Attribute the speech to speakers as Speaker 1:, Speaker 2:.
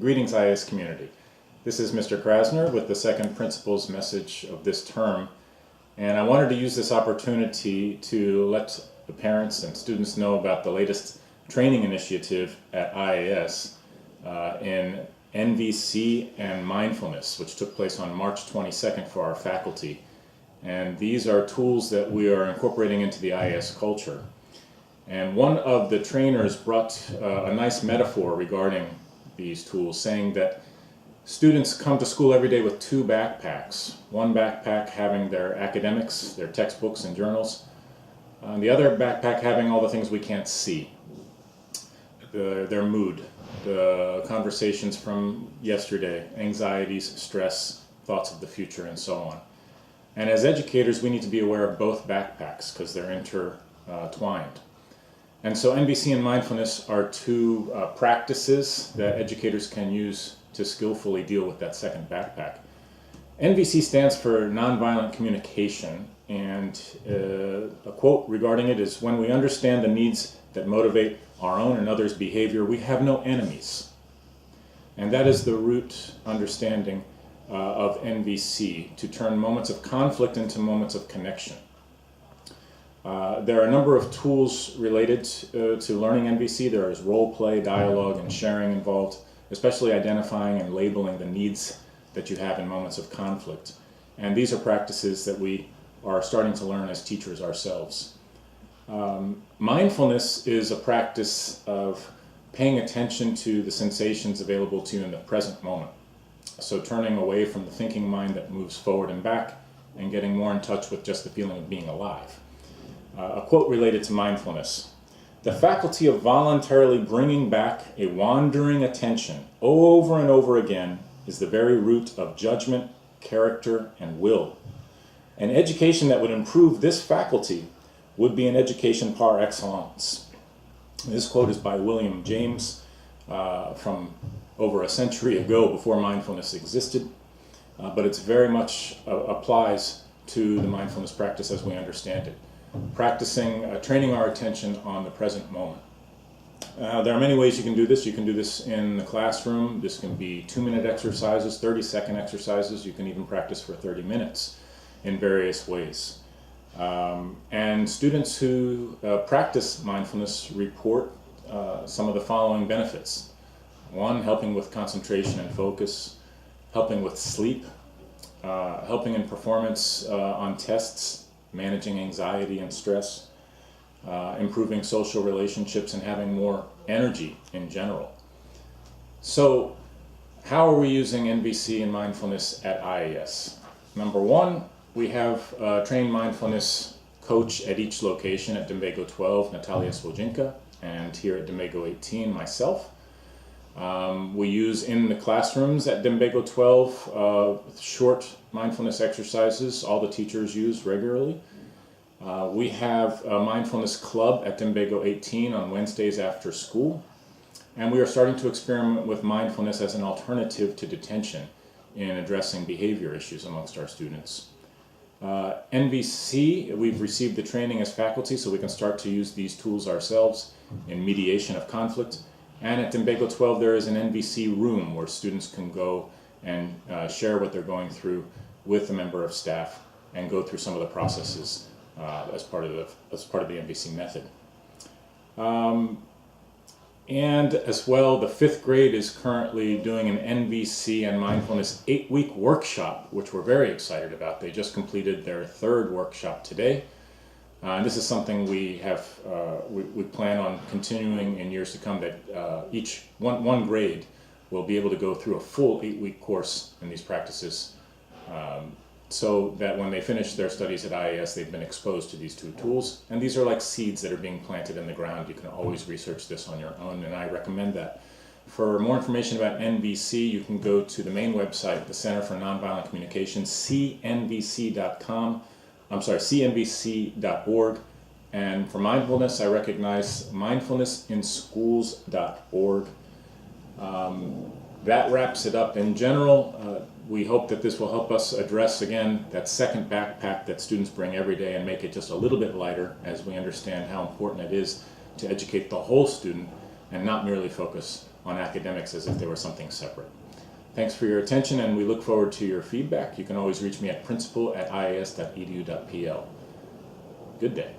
Speaker 1: Greetings, IAS community. This is Mr. Krasner with the second principal's message of this term, and I wanted to use this opportunity to let the parents and students know about the latest training initiative at IAS in NVC and Mindfulness, which took place on March 22nd for our faculty. And these are tools that we are incorporating into the IAS culture. And one of the trainers brought a nice metaphor regarding these tools, saying that students come to school every day with two backpacks. One backpack having their academics, their textbooks and journals, and the other backpack having all the things we can't see. Their mood, the conversations from yesterday, anxieties, stress, thoughts of the future, and so on. And as educators, we need to be aware of both backpacks because they're intertwined. And so NVC and Mindfulness are two practices that educators can use to skillfully deal with that second backpack. NVC stands for Nonviolent Communication, and a quote regarding it is, "When we understand the needs that motivate our own and others' behavior, we have no enemies." And that is the root understanding of NVC, to turn moments of conflict into moments of connection. There are a number of tools related to learning NVC. There is role play, dialogue, and sharing involved, especially identifying and labeling the needs that you have in moments of conflict. And these are practices that we are starting to learn as teachers ourselves. Mindfulness is a practice of paying attention to the sensations available to you in the present moment. So turning away from the thinking mind that moves forward and back and getting more in touch with just the feeling of being alive. A quote related to mindfulness: "The faculty of voluntarily bringing back a wandering attention over and over again is the very root of judgment, character, and will. An education that would improve this faculty would be an education par excellence." This quote is by William James from over a century ago, before mindfulness existed, but it's very much applies to the mindfulness practice as we understand it. Practicing, training our attention on the present moment. There are many ways you can do this. You can do this in the classroom. This can be 2-minute exercises, 30-second exercises. You can even practice for 30 minutes in various ways. And students who practice mindfulness report some of the following benefits. One, helping with concentration and focus, helping with sleep, helping in performance on tests, managing anxiety and stress, improving social relationships, and having more energy in general. So, how are we using NVC and mindfulness at IAS? Number one, we have a trained mindfulness coach at each location. At Dimbago 12, Natalia Swojinka, and here at Dimbago 18, myself. We use in the classrooms at Dimbago 12 short mindfulness exercises all the teachers use regularly. We have a mindfulness club at Dimbago 18 on Wednesdays after school. And we are starting to experiment with mindfulness as an alternative to detention in addressing behavior issues amongst our students. NVC, we've received the training as faculty so we can start to use these tools ourselves in mediation of conflict. And at Dimbago 12 there is an NVC room where students can go and share what they're going through with a member of staff and go through some of the processes as part of the NVC method. And as well, the 5th grade is currently doing an NVC and Mindfulness 8-week workshop, which we're very excited about. They just completed their 3rd workshop today. And this is something we have, we plan on continuing in years to come, that each one grade will be able to go through a full 8-week course in these practices, so that when they finish their studies at IAS, they've been exposed to these two tools. And these are like seeds that are being planted in the ground. You can always research this on your own, and I recommend that. For more information about NVC, you can go to the main website, the Center for Nonviolent Communication, cnvc.com. cnvc.org. And for mindfulness, I recognize mindfulnessinschools.org. That wraps it up. In general, we hope that this will help us address, again, that second backpack that students bring every day and make it just a little bit lighter as we understand how important it is to educate the whole student, and not merely focus on academics as if they were something separate. Thanks for your attention, and we look forward to your feedback. You can always reach me at principal@ias.edu.pl. Good day.